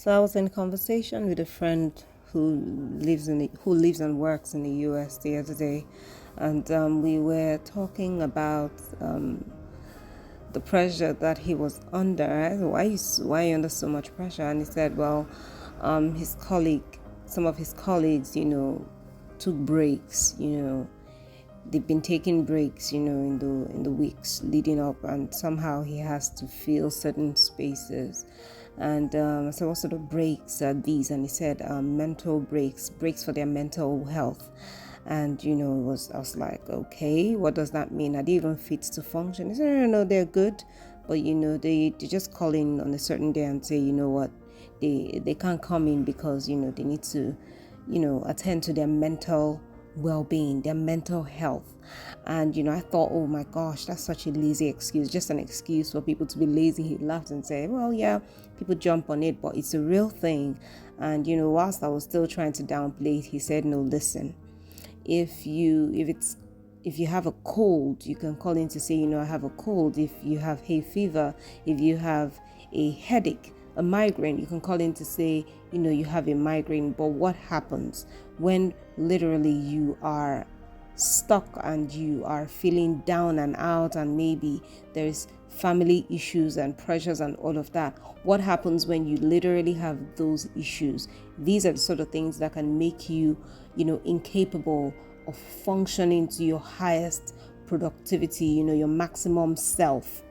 So I was in conversation with a friend who lives and works in the US the other day, and we were talking about the pressure that he was under. I said, why are you under so much pressure? And he said, well, some of his colleagues, took breaks, they've been taking breaks, in the weeks leading up, and somehow he has to fill certain spaces. And I said, what sort of breaks are these? And he said, mental breaks for their mental health. And I was like, okay, what does that mean? Are they even fit to function? He said, no, they're good, but they just call in on a certain day and say, you know what, they can't come in because they need to attend to their mental well-being, their mental health. And I thought, oh my gosh, that's such a lazy excuse, just an excuse for people to be lazy. He laughed and said, well, yeah, people jump on it, but it's a real thing. And whilst I was still trying to downplay it, he said, no, listen, if you have a cold, you can call in to say, I have a cold. If you have hay fever, if you have a headache, a migraine, you can call in to say, you have a migraine. But what happens when literally you are stuck and you are feeling down and out, and maybe there's family issues and pressures and all of that? What happens when you literally have those issues? These are the sort of things that can make you, incapable of functioning to your highest productivity, your maximum self.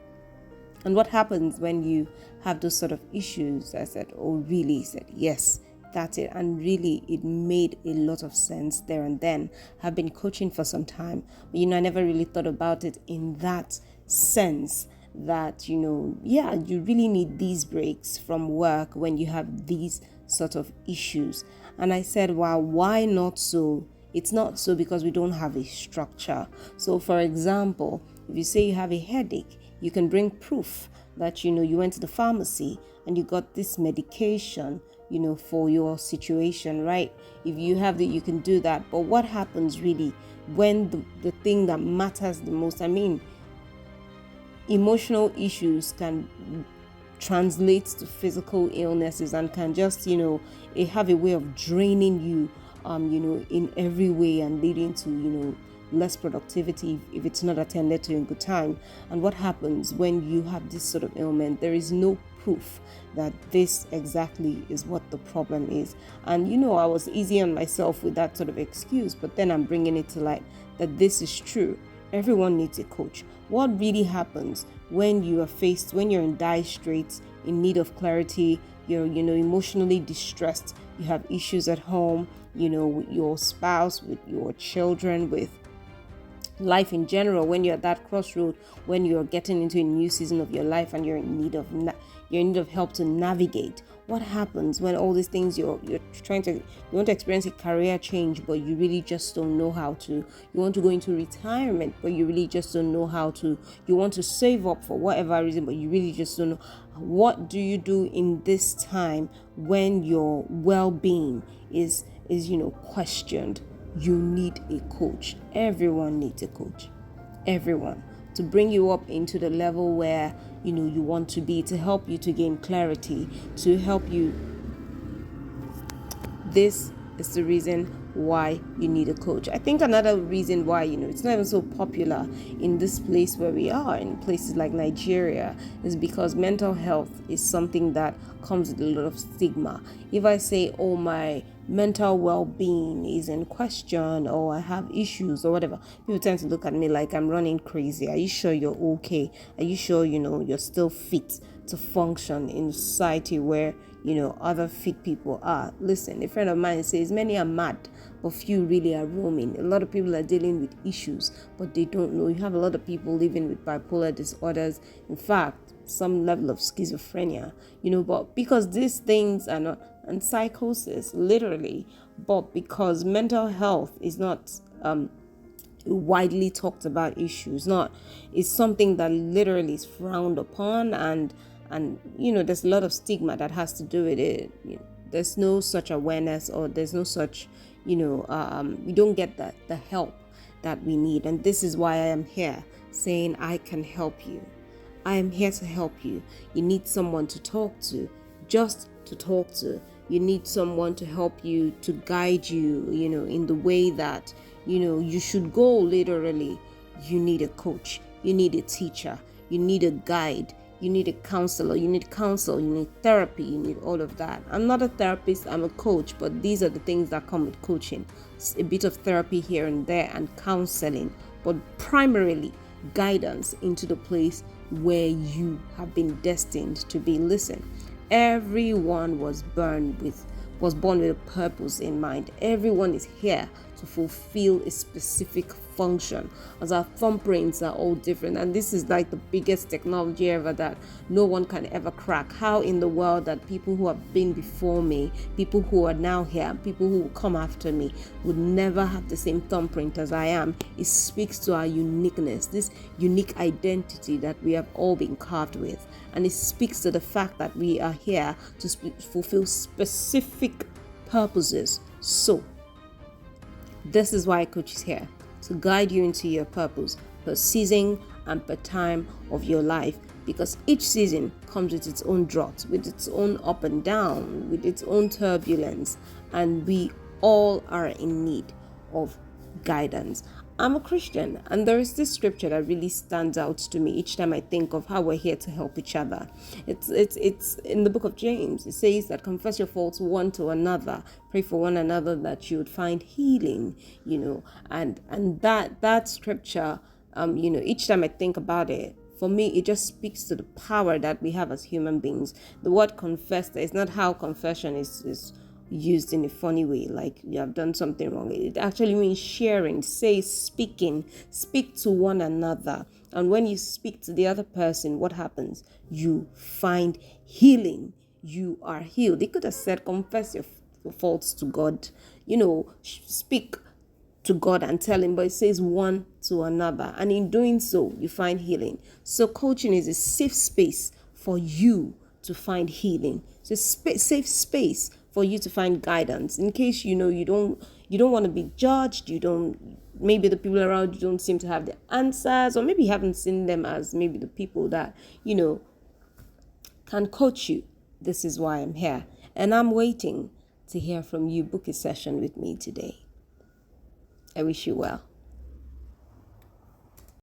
And what happens when you have those sort of issues? I said, oh, really? He said, yes, that's it. And really, it made a lot of sense there and then. I've been coaching for some time, but, I never really thought about it in that sense that, yeah, you really need these breaks from work when you have these sort of issues. And I said, well, why not so? It's not so because we don't have a structure. So, for example, if you say you have a headache, you can bring proof that, you went to the pharmacy and you got this medication, for your situation, right? If you have that, you can do that. But what happens really when the thing that matters the most, emotional issues can translate to physical illnesses and can just, it have a way of draining you, in every way and leading to, less productivity if it's not attended to in good time. And what happens when you have this sort of ailment? There is no proof that this exactly is what the problem is. And I was easy on myself with that sort of excuse, but then I'm bringing it to light that this is true. Everyone needs a coach. What really happens when you're in dire straits, in need of clarity, you're emotionally distressed, you have issues at home, with your spouse, with your children, with life in general, when you're at that crossroad, when you're getting into a new season of your life and you're in need of help to navigate? What happens when all these things you want to experience a career change, but you really just don't know how to? You want to go into retirement, but you really just don't know how to. You want to save up for whatever reason, but you really just don't know. What do you do in this time when your well-being is questioned? You need a coach. Everyone needs a coach. Everyone. To bring you up into the level where you want to be, to help you to gain clarity, to help you. This is the reason why you need a coach. I think another reason why it's not even so popular in this place where we are, in places like Nigeria, is because mental health is something that comes with a lot of stigma. If I say, oh, my mental well-being is in question, or I have issues or whatever, people tend to look at me like I'm running crazy. Are you sure you're okay? Are you sure you're still fit to function in society where other fit people are? Listen, a friend of mine says many are mad, but few really are roaming. A lot of people are dealing with issues, but they don't know. You have a lot of people living with bipolar disorders, in fact some level of schizophrenia, but because these things are not, and psychosis, literally, but because mental health is not widely talked about issues, not, it's something that literally is frowned upon, and there's a lot of stigma that has to do with it. There's no such awareness, or there's no such we don't get the help that we need. And this is why I am here saying I can help you. I am here to help you. You need someone to talk to. Just to talk to. You need someone to help you, to guide you, in the way that, you should go literally. You need a coach. You need a teacher. You need a guide. You need a counselor. You need counsel. You need therapy. You need all of that. I'm not a therapist. I'm a coach, but these are the things that come with coaching. It's a bit of therapy here and there and counseling, but primarily guidance into the place where you have been destined to be. Listen, everyone was born with a purpose in mind. Everyone is here to fulfill a specific function, as our thumbprints are all different. And this is like the biggest technology ever that no one can ever crack. How in the world that people who have been before me, people who are now here, people who will come after me, would never have the same thumbprint as I am? It speaks to our uniqueness, this unique identity that we have all been carved with. And it speaks to the fact that we are here to fulfill specific purposes. So, this is why a coach is here, to guide you into your purpose per season and per time of your life, because each season comes with its own drought, with its own up and down, with its own turbulence, and we all are in need of guidance. I'm a Christian, and there is this scripture that really stands out to me each time I think of how we're here to help each other. It's in the book of James. It says that confess your faults one to another, pray for one another that you would find healing. And that scripture, each time I think about it, for me, it just speaks to the power that we have as human beings. The word confess, is not how confession is used in a funny way, like you have done something wrong. It actually means sharing, speak to one another. And when you speak to the other person, what happens? You find healing. You are healed. They could have said, confess your faults to God, speak to God and tell him, but it says one to another. And in doing so, you find healing. So coaching is a safe space for you to find healing. It's a safe space for you to find guidance in case you don't want to be judged. Maybe the people around you don't seem to have the answers, or maybe you haven't seen them as maybe the people that can coach you. This is why I'm here, and I'm waiting to hear from you. Book a session with me today. I wish you well.